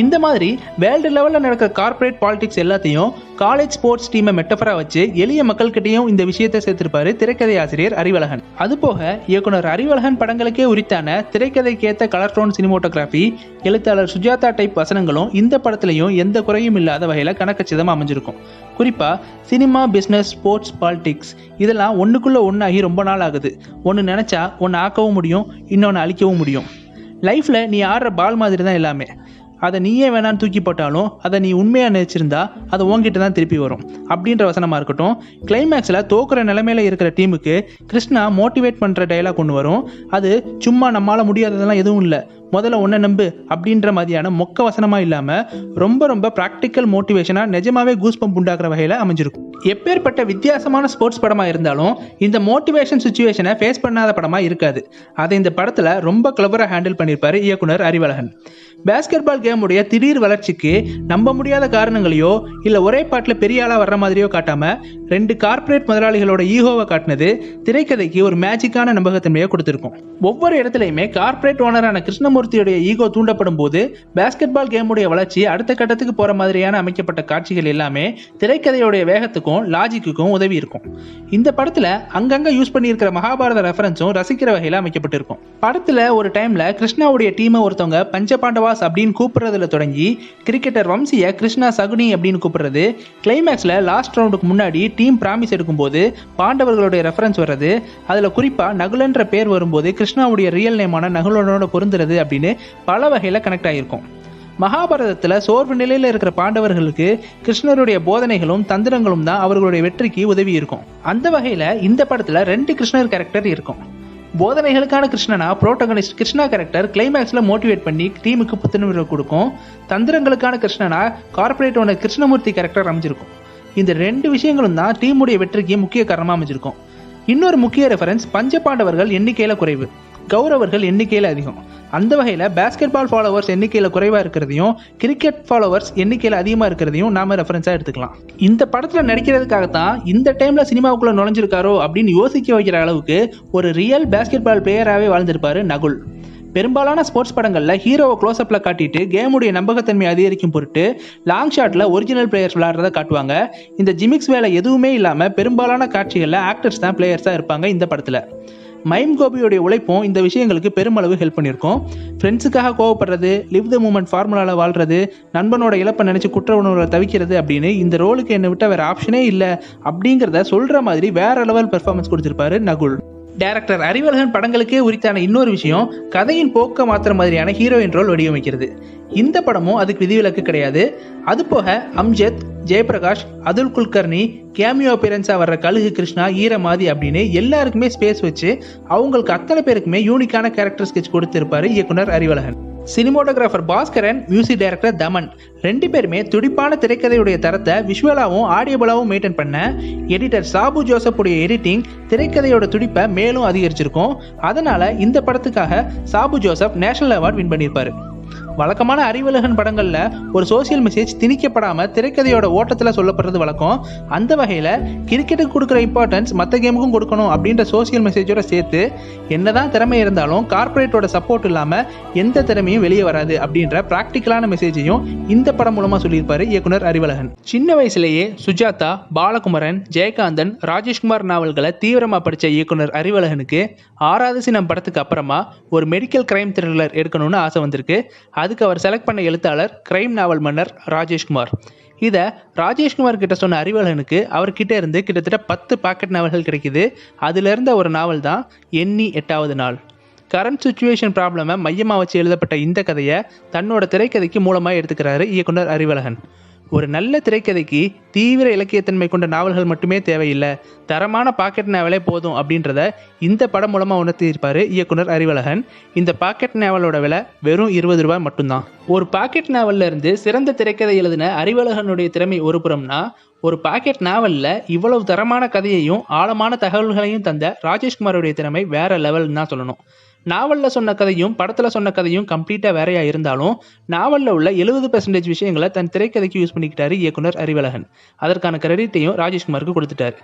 இந்த மாதிரி வேர்ல்டு லெவலில் நடக்கிற கார்ப்பரேட் பாலிடிக்ஸ் எல்லாத்தையும் காலேஜ் ஸ்போர்ட்ஸ் டீமை மெட்டஃபரா வச்சு எளிய மக்கள்கிட்டையும் இந்த விஷயத்தை சேர்த்திருப்பாரு திரைக்கதை ஆசிரியர் அறிவழகன். அதுபோக இயக்குனர் அறிவழகன் படங்களுக்கே உரித்தான திரைக்கதைக்கேற்ற கலர் டோன் சினிமோட்டோகிராஃபி, எழுத்தாளர் சுஜாதா டைப் வசனங்களும் இந்த படத்துலையும் எந்த குறையும் இல்லாத வகையில் கணக்கச்சிதமாக அமைஞ்சிருக்கும். குறிப்பாக சினிமா, பிஸ்னஸ், ஸ்போர்ட்ஸ், பாலிடிக்ஸ் இதெல்லாம் ஒன்றுக்குள்ளே ஒன்றாகி ரொம்ப நாள் ஆகுது. ஒன்று நினச்சா ஒன்று ஆக்கவும் முடியும், இன்னொன்று அழிக்கவும் முடியும். லைஃப்பில் நீ ஆடுற பால் மாதிரி தான் எல்லாமே. அதை நீயே வேணான்னு தூக்கி போட்டாலும் அதை நீ உண்மையாக நினச்சிருந்தா அது உங்ககிட்ட தான் திருப்பி வரும் அப்படின்ற வசனமாக இருக்கட்டும். கிளைமேக்ஸில் தோக்குற நிலைமையில் இருக்கிற டீமுக்கு கிருஷ்ணா மோட்டிவேட் பண்ணுற டைலாக் ஒன்று வரும். அது சும்மா நம்மளால் முடியாததெல்லாம் எதுவும் இல்லை, முதல்ல ஒன்றை நம்பு அப்படின்ற மாதிரியான மொக்க வசனமாக இல்லாமல் ரொம்ப ப்ராக்டிக்கல் மோட்டிவேஷனாக நிஜமாவே கூஸ்பம்ப் உண்டாக்குற வகையில் அமைஞ்சிருக்கும். எப்பேற்பட்ட வித்தியாசமான ஸ்போர்ட்ஸ் படமாக இருந்தாலும் இந்த மோட்டிவேஷன் சுச்சுவேஷனை ஃபேஸ் பண்ணாத படமாக இருக்காது. அதை இந்த படத்தில் ரொம்ப கிளவராக ஹேண்டில் பண்ணியிருப்பார் இயக்குனர் அறிவழகன். பேஸ்கெட் பால் கேமுடைய திடீர் வளர்ச்சிக்கு நம்ப முடியாத காரணங்களையோ இல்லை ஒரே பாட்டில் பெரிய ஆளாக வர்ற மாதிரியோ காட்டாமல் 2 கார்ப்பரேட் முதலாளிகளோட ஈகோவை காட்டினது திரைக்கதைக்கு ஒரு மேஜிக்கான நம்பகத்தன்மையை கொடுத்துருக்கும். ஒவ்வொரு இடத்துலையுமே கார்ப்பரேட் ஓனரான கிருஷ்ணமூர்த்தியுடைய ஈகோ தூண்டப்படும் போது பேஸ்கெட் பால் கேமுடைய வளர்ச்சி அடுத்த கட்டத்துக்கு போகிற மாதிரியான அமைக்கப்பட்ட காட்சிகள் எல்லாமே திரைக்கதையுடைய வேகத்துக்கும் லாஜிக்குக்கும் உதவி இருக்கும். இந்த படத்தில் அங்கங்கே யூஸ் பண்ணியிருக்கிற மகாபாரத ரெஃபரன்ஸும் ரசிக்கிற வகையில் அமைக்கப்பட்டிருக்கும். படத்தில் ஒரு டைமில் கிருஷ்ணாவுடைய டீமை ஒருத்தவங்க பஞ்சபாண்டவாஸ் அப்படின்னு கூப்பிடுறதுல தொடங்கி கிரிக்கெட்டர் வம்சியை கிருஷ்ணா சகுனி அப்படின்னு கூப்பிடுறது, கிளைமேக்ஸில் லாஸ்ட் ரவுண்டுக்கு முன்னாடி டீம் ப்ராமிஸ் எடுக்கும்போது பாண்டவர்களுடைய ரெஃபரன்ஸ் வர்றது, அதில் குறிப்பாக நகுலன்ற பேர் வரும்போது கிருஷ்ணாவுடைய ரியல் நேமான நகுலனோட பொருந்துறது அப்படின்னு பல வகையில் கனெக்ட் ஆகியிருக்கும். மகாபாரதத்தில் சோர்வு நிலையில் இருக்கிற பாண்டவர்களுக்கு கிருஷ்ணருடைய போதனைகளும் தந்திரங்களும் தான் அவர்களுடைய வெற்றிக்கு உதவி இருக்கும். அந்த வகையில் இந்த படத்தில் 2 கிருஷ்ணர் கேரக்டர் இருக்கும். போதனைகளுக்கான கிருஷ்ணனா புரோட்டகனிஸ்ட் கிருஷ்ணா கேரக்டர் கிளைமேக்ஸில் மோட்டிவேட் பண்ணி டீமுக்கு புத்துணர்வு கொடுக்கும். தந்திரங்களுக்கான கிருஷ்ணனா கார்ப்பரேட் ஓனர் கிருஷ்ணமூர்த்தி கேரக்டர் அமைஞ்சிருக்கும். இந்த 2 விஷயங்களும் தான் டீமுடைய வெற்றிக்கு முக்கிய காரணமாக அமைஞ்சிருக்கும். இன்னொரு முக்கிய ரெஃபரன்ஸ், பஞ்சபாண்டவர்கள் எண்ணிக்கையில் குறைவு, கௌரவர்கள் எண்ணிக்கையில் அதிகம். அந்த வகையில் பேஸ்கெட் பால் ஃபாலோவர்ஸ் எண்ணிக்கையில் குறைவாக இருக்கிறதையும் கிரிக்கெட் ஃபாலோவர்ஸ் எண்ணிக்கையில் அதிகமாக இருக்கிறதையும் நாம ரெஃபரன்ஸாக எடுத்துக்கலாம். இந்த படத்தில் நடிக்கிறதுக்காகத்தான் இந்த டைமில் சினிமாவுக்குள்ளே நுழைஞ்சிருக்காரோ அப்படின்னு யோசிக்க வைக்கிற அளவுக்கு ஒரு ரியல் பேஸ்கெட் பால் பிளேயராகவே வாழ்ந்திருப்பார் நகுல். பெரும்பாலான ஸ்போர்ட்ஸ் படங்களில் ஹீரோவை க்ளோஸ்அப்பில் காட்டிட்டு கேமுடைய நம்பகத்தன்மை அதிகரிக்கும் பொருட்டு லாங் ஷாட்டில் ஒரிஜினல் பிளேயர்ஸ் விளையாடுறதை காட்டுவாங்க. இந்த ஜிமிக்ஸ் வேலை எதுவுமே இல்லாமல் பெரும்பாலான காட்சிகளில் ஆக்டர்ஸ் தான் பிளேயர்ஸாக இருப்பாங்க இந்த படத்தில். மைம் கோபியோடைய உழைப்பும் இந்த விஷயங்களுக்கு பெருமளவு ஹெல்ப் பண்ணியிருக்கோம். ஃப்ரெண்ட்ஸுக்காக கோவப்படுறது, லிவ் த மூமெண்ட் ஃபார்முலாவில் வாழ்றது, நண்பனோட இழப்பை நினச்சி குற்ற உணர்வை தவிக்கிறது அப்படின்னு இந்த ரோலுக்கு என்னை விட்டால் வேறு ஆப்ஷனே இல்லை அப்படிங்கிறத சொல்கிற மாதிரி வேற லெவல் பெர்ஃபார்மன்ஸ் கொடுத்துருப்பாரு நகுல். டைரக்டர் அறிவழகன் படங்களுக்கே உரித்தான இன்னொரு விஷயம், கதையின் போக்க மாத்திர மாதிரியான ஹீரோயின் ரோல் வடிவமைக்கிறது. இந்த படமும் அதுக்கு விதிவிலக்கு கிடையாது. அதுபோக அம்ஜத், ஜெயபிரகாஷ், அதுல் குல்கர்னி, கேமியோ அப்பியரன்ஸாக வர்ற கழுகு கிருஷ்ணா, ஈரமாதி அப்படின்னு எல்லாருக்குமே ஸ்பேஸ் வச்சு அவங்களுக்கு அத்தனை பேருக்குமே யூனிக்கான கேரக்டர் ஸ்கெட்ச் கொடுத்திருப்பாரு இயக்குனர் Arivazhagan. Cinematographer Bhaskaran, music director Thaman 2 பேருமே துடிப்பான திரைக்கதையுடைய தரத்தை விஷுவலாகவும் ஆடியோபலாகவும் மெயின்டைன் பண்ண, எடிட்டர் சாபு ஜோசப்புடைய எடிட்டிங் திரைக்கதையோட துடிப்பை மேலும் அதிகரிச்சிருக்கும். அதனால இந்த படத்துக்காக Sabu Joseph national award win பண்ணியிருப்பாரு. வழக்கமான அறிவழகன் படங்களில் ஒரு சோசியல் மெசேஜ் திணிக்கப்படாமல் திரைக்கதையோட ஓட்டத்தில் சொல்லப்படுறது வழக்கம். அந்த வகையில் கிரிக்கெட்டுக்கு கொடுக்குற இம்பார்ட்டன்ஸ் மற்ற கேமுக்கும் கொடுக்கணும் அப்படின்ற சோசியல் மெசேஜோட சேர்த்து, என்னதான் திறமை இருந்தாலும் கார்ப்பரேட்டோட சப்போர்ட் இல்லாமல் எந்த திறமையும் வெளியே வராது அப்படின்ற ப்ராக்டிக்கலான மெசேஜையும் இந்த படம் மூலமாக சொல்லியிருப்பாரு இயக்குனர் அறிவழகன். சின்ன வயசுலேயே சுஜாதா, பாலகுமரன், ஜெயகாந்தன், ராஜேஷ்குமார் நாவல்களை தீவிரமாக படித்த இயக்குனர் அறிவழகனுக்கு 6வது சினம் படத்துக்கு அப்புறமா ஒரு மெடிக்கல் கிரைம் த்ரில்லர் எடுக்கணும்னு ஆசை வந்திருக்கு. அதுக்கு அவர் செலக்ட் பண்ண எழுத்தாளர் கிரைம் நாவல் மன்னர் ராஜேஷ்குமார். இதை ராஜேஷ்குமார் கிட்ட சொன்ன அறிவழகனுக்கு அவர்கிட்ட இருந்து கிட்டத்தட்ட 10 பாக்கெட் நாவல்கள் கிடைக்குது. அதிலிருந்த ஒரு நாவல் தான் எண்ணி 8வது நாள். கரண்ட் சுச்சுவேஷன் ப்ராப்ளமை மையமாக வச்சு எழுதப்பட்ட இந்த கதையை தன்னோட திரைக்கதைக்கு மூலமாக எடுத்துக்கிறாரு இயக்குனர் அறிவழகன். ஒரு நல்ல திரைக்கதைக்கு தீவிர இலக்கியத்தன்மை கொண்ட நாவல்கள் மட்டுமே தேவையில்லை, தரமான பாக்கெட் நாவலே போதும் அப்படின்றத இந்த படம் மூலமாக உணர்த்தியிருப்பார் இயக்குனர் அறிவழகன். இந்த பாக்கெட் நாவலோட விலை வெறும் 20 ரூபாய் மட்டும்தான். ஒரு பாக்கெட் நாவலில் இருந்து சிறந்த திரைக்கதை எழுதின அறிவழகனுடைய திறமை ஒரு புறம்னா, ஒரு பாக்கெட் நாவலில் இவ்வளவு தரமான கதையையும் ஆழமான தகவல்களையும் தந்த ராஜேஷ்குமாரோடைய திறமை வேற லெவல்னு தான் சொல்லணும். நாவலில் சொன்ன கதையும் படத்தில் சொன்ன கதையும் கம்ப்ளீட்டாக வேறையாக இருந்தாலும் நாவலில் உள்ள 70% விஷயங்களை தன் திரைக்கதைக்கு யூஸ் பண்ணிக்கிட்டாரு இயக்குனர் அறிவழகன். அதற்கான கிரெடிட்டையும் ராஜேஷ்குமாருக்கு கொடுத்துட்டாரு.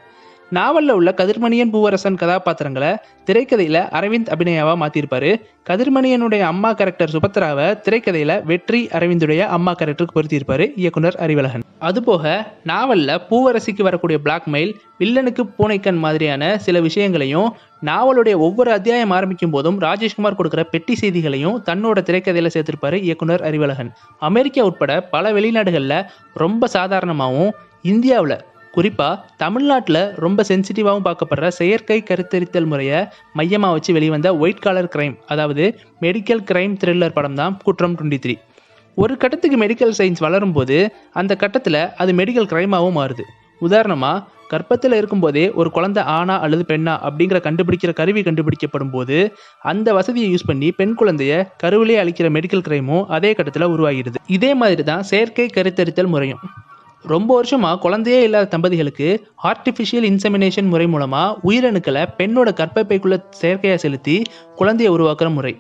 நாவலில் உள்ள கதிர்மணியன் பூவரசன் கதாபாத்திரங்களை திரைக்கதையில் அரவிந்த் அபிநயாவா மாற்றிருப்பாரு. கதிர்மணியனுடைய அம்மா கேரக்டர் சுபத்ராவை திரைக்கதையில் வெற்றி அரவிந்துடைய அம்மா கேரக்டருக்கு பொருத்தியிருப்பாரு இயக்குனர் அறிவழகன். அதுபோக நாவலில் பூவரசிக்கு வரக்கூடிய பிளாக்மெயில், வில்லனுக்கு பூனைக்கண் மாதிரியான சில விஷயங்களையும், நாவலுடைய ஒவ்வொரு அத்தியாயம் ஆரம்பிக்கும் போதும் ராஜேஷ்குமார் கொடுக்குற பெட்டி செய்திகளையும் தன்னோட திரைக்கதையில் சேர்த்திருப்பாரு இயக்குனர் அறிவழகன். அமெரிக்கா உட்பட பல வெளிநாடுகளில் ரொம்ப சாதாரணமாகவும், இந்தியாவில் குறிப்பாக தமிழ்நாட்டில் ரொம்ப சென்சிட்டிவாகவும் பார்க்கப்படுற செயற்கை கருத்தரித்தல் முறையை மையமாக வச்சு வெளிவந்த ஒயிட் காலர் கிரைம், அதாவது மெடிக்கல் கிரைம் த்ரில்லர் படம் தான் குற்றம் 23. ஒரு கட்டத்துக்கு மெடிக்கல் சயின்ஸ் வளரும்போது அந்த கட்டத்தில் அது மெடிக்கல் கிரைமாகவும் மாறுது. உதாரணமாக, கர்ப்பத்தில் இருக்கும்போதே ஒரு குழந்தை ஆணா அல்லது பெண்ணா அப்படிங்கிற கண்டுபிடிக்கிற கருவி கண்டுபிடிக்கப்படும் போது அந்த வசதியை யூஸ் பண்ணி பெண் குழந்தைய கருவிலே அளிக்கிற மெடிக்கல் கிரைமும் அதே கட்டத்தில் உருவாகிடுது. இதே மாதிரி தான் செயற்கை கருத்தரித்தல் முறையும். ரொம்ப வருஷமாக குழந்தையே இல்லாத தம்பதிகளுக்கு ஆர்டிஃபிஷியல் இன்செமினேஷன் முறை மூலமாக உயிரணுக்களை பெண்ணோட கர்ப்பப்பைக்குள்ளே செயற்கையாக செலுத்தி குழந்தையை உருவாக்குற முறை.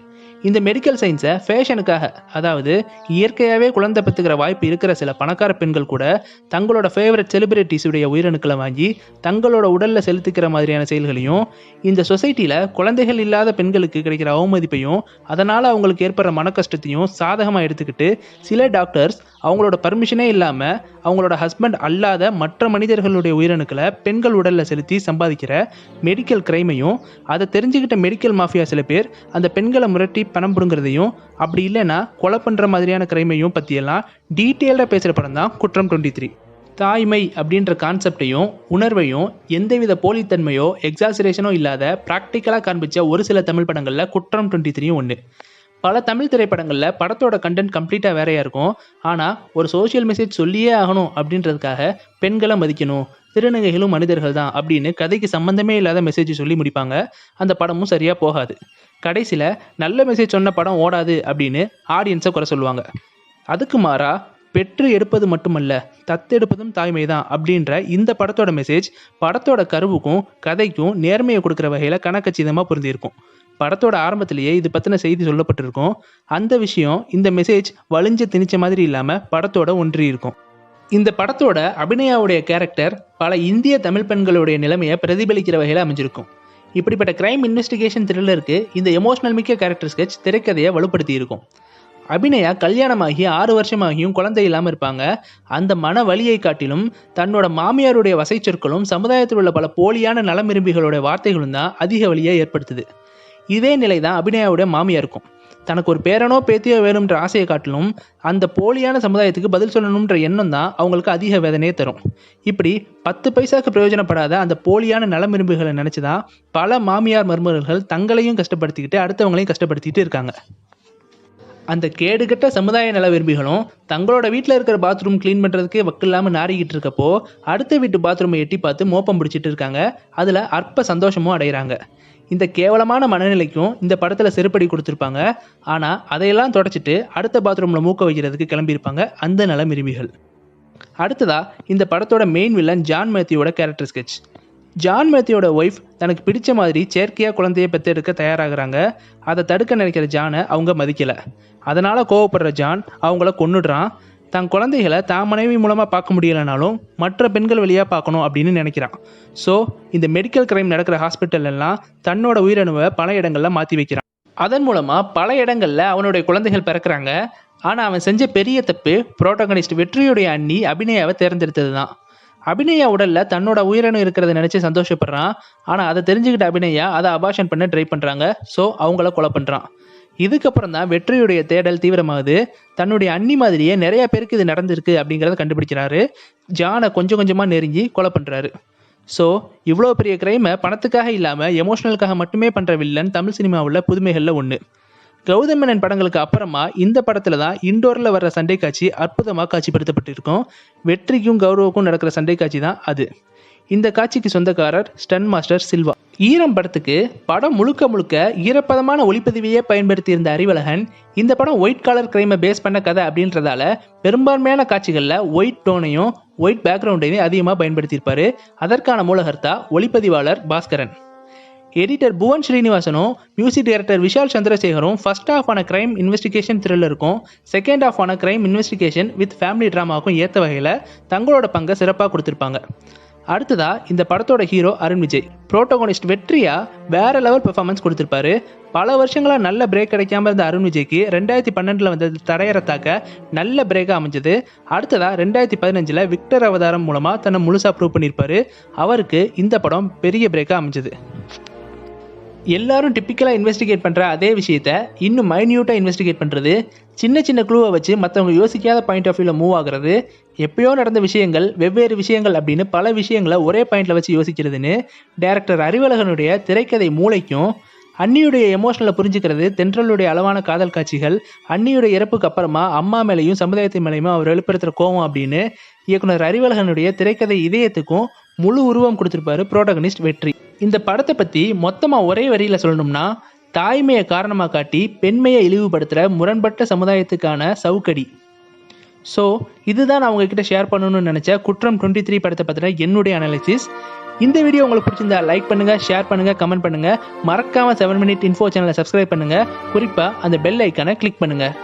இந்த மெடிக்கல் சயின்ஸை ஃபேஷனுக்காக, அதாவது இயற்கையாகவே குழந்தை பெற்றுக்கிற வாய்ப்பு இருக்கிற சில பணக்கார பெண்கள் கூட தங்களோட ஃபேவரட் செலிபிரிட்டிஸுடைய உயிரணுக்களை வாங்கி தங்களோட உடலில் செலுத்திக்கிற மாதிரியான செயல்களையும், இந்த சொசைட்டியில் குழந்தைகள் இல்லாத பெண்களுக்கு கிடைக்கிற அவமதிப்பையும் அதனால் அவங்களுக்கு ஏற்படுற மன கஷ்டத்தையும் சாதகமாக எடுத்துக்கிட்டு சில டாக்டர்ஸ் அவங்களோட பர்மிஷனே இல்லாமல் அவங்களோட ஹஸ்பண்ட் அல்லாத மற்ற மனிதர்களுடைய உயிரணுக்களை பெண்கள் உடலில் செலுத்தி சம்பாதிக்கிற மெடிக்கல் கிரைமையும், அதை தெரிஞ்சுக்கிட்ட மெடிக்கல் மாஃபியா சில பேர் அந்த பெண்களை முரட்டி பணம் பிடுங்கிறதையும், அப்படி இல்லைன்னா கொலை பண்ணுற மாதிரியான கிரைமையும் பற்றியெல்லாம் டீட்டெயில்டாக பேசுகிற படம் தான் குற்றம் 23. தாய்மை அப்படின்ற கான்செப்டையும் உணர்வையும் எந்தவித போலித்தன்மையோ எக்ஸாசரேஷனோ இல்லாத ப்ராக்டிக்கலாக காண்பிச்ச ஒரு சில தமிழ் படங்களில் குற்றம் 23 ஒன்று. பல தமிழ் திரைப்படங்களில் படத்தோட கண்டென்ட் கம்ப்ளீட்டாக வேறையாக இருக்கும். ஆனால் ஒரு சோஷியல் மெசேஜ் சொல்லியே ஆகணும் அப்படின்றதுக்காக பெண்களை மதிக்கணும், திருநங்கைகளும் மனிதர்கள் தான் அப்படின்னு கதைக்கு சம்மந்தமே இல்லாத மெசேஜ் சொல்லி முடிப்பாங்க. அந்த படமும் சரியாக போகாது. கடைசியில் நல்ல மெசேஜ் சொன்ன படம் ஓடாது அப்படின்னு ஆடியன்ஸை குறை சொல்லுவாங்க. அதுக்கு மாறா பெற்று எடுப்பது மட்டுமல்ல, தத்தெடுப்பதும் தாய்மை தான் அப்படின்ற இந்த படத்தோட மெசேஜ் படத்தோட கருவுக்கும் கதைக்கும் நேர்மையை கொடுக்குற வகையில் கணக்கச்சிதமாக பொருந்திருக்கும். படத்தோட ஆரம்பத்திலேயே இது பற்றின செய்தி சொல்லப்பட்டிருக்கும். அந்த விஷயம் இந்த மெசேஜ் வலிஞ்ச திணிச்ச மாதிரி இல்லாமல் படத்தோட ஒன்றி இருக்கும். இந்த படத்தோட அபிநயாவுடைய கேரக்டர் பல இந்திய தமிழ் பெண்களுடைய நிலைமையை பிரதிபலிக்கிற வகையில் அமைஞ்சிருக்கும். இப்படிப்பட்ட கிரைம் இன்வெஸ்டிகேஷன் த்ரில்லருக்கு இந்த எமோஷனல் மிக்க கேரக்டர் ஸ்கெட்ச் திரைக்கதையை வலுப்படுத்தி இருக்கும். அபிநயா கல்யாணமாகி 6 வருஷமாகியும் குழந்தை இல்லாமல் இருப்பாங்க. அந்த மன வலியை காட்டிலும் தன்னோட மாமியாருடைய வசை சொற்களும் சமுதாயத்தில் உள்ள பல போலியான நலமிரும்பிகளுடைய வார்த்தைகளும் தான் அதிக வலியை ஏற்படுத்துது. இதே நிலை தான் அபிநயாவுடைய மாமியாருக்கும். தனக்கு ஒரு பேரனோ பேத்தியோ வேணும்ன்ற ஆசையை காட்டிலும் அந்த போலியான சமுதாயத்துக்கு பதில் சொல்லணுன்ற எண்ணம் தான் அவங்களுக்கு அதிக வேதனையை தரும். இப்படி 10 பைசாக்கு பிரயோஜனப்படாத அந்த போலியான நலமிரும்புகளை நினச்சி தான் பல மாமியார் மருமகள்கள் தங்களையும் கஷ்டப்படுத்திக்கிட்டு அடுத்தவங்களையும் கஷ்டப்படுத்திக்கிட்டு இருக்காங்க. அந்த கேடுகட்ட சமுதாய நல விரும்பிகளும் தங்களோட வீட்டில் இருக்கிற பாத்ரூம் க்ளீன் பண்ணுறதுக்கே வக்கில்லாமல் நாரிக்கிட்டு இருக்கப்போ அடுத்த வீட்டு பாத்ரூமை எட்டி பார்த்து மோப்பம் பிடிச்சிட்டு இருக்காங்க. அதில் அற்ப சந்தோஷமும் அடைகிறாங்க. இந்த கேவலமான மனநிலைக்கும் இந்த படத்தில் செருப்படி கொடுத்துருப்பாங்க. ஆனால் அதையெல்லாம் தொடச்சிட்டு அடுத்த பாத்ரூமில் மூக்க வைக்கிறதுக்கு கிளம்பியிருப்பாங்க அந்த நலமிரும்பிகள். அடுத்ததா இந்த படத்தோட மெயின் வில்லன் ஜான் மேத்யூவோட கேரக்டர் ஸ்கெட்ச். ஜான் மேத்யூவோட ஒய்ஃப் தனக்கு பிடிச்ச மாதிரி செயற்கையாக குழந்தையை பெற்றெடுக்க தயாராகிறாங்க. அதை தடுக்க நினைக்கிற ஜானை அவங்க மதிக்கலை. அதனால் கோவப்படுற ஜான் அவங்கள கொன்னுடுறான். தன் குழந்தைகளை தான் மனைவி மூலமாக பார்க்க முடியலைனாலும் மற்ற பெண்கள் வழியாக பார்க்கணும் அப்படின்னு நினைக்கிறான். ஸோ இந்த மெடிக்கல் கிரைம் நடக்கிற ஹாஸ்பிட்டல்லாம் தன்னோட உயிரணுவை பல இடங்களில் மாற்றி வைக்கிறான். அதன் மூலமாக பல இடங்களில் அவனுடைய குழந்தைகள் பிறக்கிறாங்க. ஆனால் அவன் செஞ்ச பெரிய தப்பு புரோட்டகனிஸ்ட் வெற்றியுடைய அண்ணி அபிநயாவை தேர்ந்தெடுத்தது தான். அபிநயா உடலில் தன்னோட உயிரணு இருக்கிறத நினச்சி சந்தோஷப்படுறான். ஆனால் அதை தெரிஞ்சுக்கிட்ட அபிநயா அதை அபார்ஷன் பண்ண ட்ரை பண்ணுறாங்க. ஸோ அவங்கள கொலை பண்ணுறான். இதுக்கப்புறம் தான் வெற்றியுடைய தேடல் தீவிரமாகுது. தன்னுடைய அண்ணி மாதிரியே நிறைய பேருக்கு இது நடந்திருக்கு அப்படிங்கிறத கண்டுபிடிக்கிறாரு. ஜானை கொஞ்சம் கொஞ்சமாக நெருங்கி கொலை பண்ணுறாரு. ஸோ இவ்வளோ பெரிய கிரைமை பணத்துக்காக இல்லாமல் எமோஷனலுக்காக மட்டுமே பண்ணுற வில்லன் தமிழ் சினிமாவில் புதுமைகளில் ஒன்று. கௌதம் மேனன் படங்களுக்கு அப்புறமா இந்த படத்தில் தான் இண்டோரில் வர்ற சண்டை காட்சி அற்புதமாக காட்சிப்படுத்தப்பட்டிருக்கும். வெற்றிக்கும் கௌரவுக்கும் நடக்கிற சண்டை காட்சி தான் அது. இந்த காட்சிக்கு சொந்தக்காரர் ஸ்டன் மாஸ்டர் சில்வா. ஈரம் படத்துக்கு படம் முழுக்க முழுக்க ஈரப்பதமான ஒளிப்பதிவையே பயன்படுத்தி இருந்த அறிவழகன் இந்த படம் ஒயிட் காலர் கிரைமை பேஸ் பண்ண கதை அப்படின்றதால பெரும்பான்மையான காட்சிகளில் ஒயிட் டோனையும் ஒயிட் பேக்ரவுண்டையும் அதிகமாக பயன்படுத்தியிருப்பாரு. அதற்கான மூலகர்த்தா ஒளிப்பதிவாளர் பாஸ்கரன். எடிட்டர் புவன் ஸ்ரீனிவாசனும் மியூசிக் டைரக்டர் விஷால் சந்திரசேகரும் ஃபர்ஸ்ட் ஹாஃப் ஆன கிரைம் இன்வெஸ்டிகேஷன் த்ரில்லருக்கும் செகண்ட் ஹாஃப் ஆன கிரைம் இன்வெஸ்டிகேஷன் வித் ஃபேமிலி ட்ராமாவுக்கும் ஏற்ற வகையில் தங்களோட பங்கை சிறப்பாக கொடுத்துருப்பாங்க. அடுத்ததா இந்த படத்தோட ஹீரோ அருண் விஜய். புரோட்டோகனிஸ்ட் வெற்றியா வேற லெவல் பெர்ஃபார்மன்ஸ் கொடுத்திருப்பாரு. பல வருஷங்களா நல்ல பிரேக் கிடைக்காம இருந்த அருண் விஜய்க்கு 2012 வந்தது தடையறத்தாக்க நல்ல பிரேக்கா அமைஞ்சது. அடுத்ததா 2015 விக்டர் அவதாரம் மூலமா தன்னை முழுசா ப்ரூவ் பண்ணியிருப்பாரு. அவருக்கு இந்த படம் பெரிய பிரேக்கா அமைஞ்சது. எல்லாரும் டிப்பிக்கலாக இன்வெஸ்டிகேட் பண்ணுற அதே விஷயத்த இன்னும் மைன்யூட்டாக இன்வெஸ்டிகேட் பண்ணுறது, சின்ன சின்ன க்ளூவை வச்சு மற்றவங்க யோசிக்காத பாயிண்ட் ஆஃப் வியூவில் மூவ் ஆகுறது, எப்பயோ நடந்த விஷயங்கள் வெவ்வேறு விஷயங்கள் அப்படின்னு பல விஷயங்களை ஒரே பாயிண்டில் வச்சு யோசிக்கிறதுன்னு டைரக்டர் அறிவழகனுடைய திரைக்கதை மூளைக்கும், அன்னியுடைய எமோஷனலை புரிஞ்சுக்கிறது, தென்றலுடைய அளவான காதல் காட்சிகள், அன்னியுடைய இறப்புக்கு அப்புறமா அம்மா மேலேயும் சமுதாயத்தின் மேலேயும் அவர் வெளிப்படுத்துகிற கோவம் அப்படின்னு இயக்குனர் அறிவழகனுடைய திரைக்கதை இதயத்துக்கும் முழு உருவம் கொடுத்துருப்பாரு புரோட்டகனிஸ்ட் வெற்றி. இந்த படத்தை பற்றி மொத்தமாக ஒரே வரியில் சொல்லணும்னா, தாய்மையை காரணமாக காட்டி பெண்மையை இழிவுபடுத்துகிற முரண்பட்ட சமுதாயத்துக்கான சவுக்கடி. ஸோ இதுதான் நான் உங்ககிட்ட ஷேர் பண்ணணும்னு நினச்ச குற்றம் 23 படத்தை பற்றின என்னுடைய அனாலிசிஸ். இந்த வீடியோ உங்களுக்கு பிடிச்சிருந்தா லைக் பண்ணுங்கள், ஷேர் பண்ணுங்கள், கமெண்ட் பண்ணுங்கள். மறக்காமல் 7 Minute Info சேனலை சப்ஸ்கிரைப் பண்ணுங்கள். குறிப்பாக அந்த பெல் ஐக்கானை கிளிக் பண்ணுங்கள்.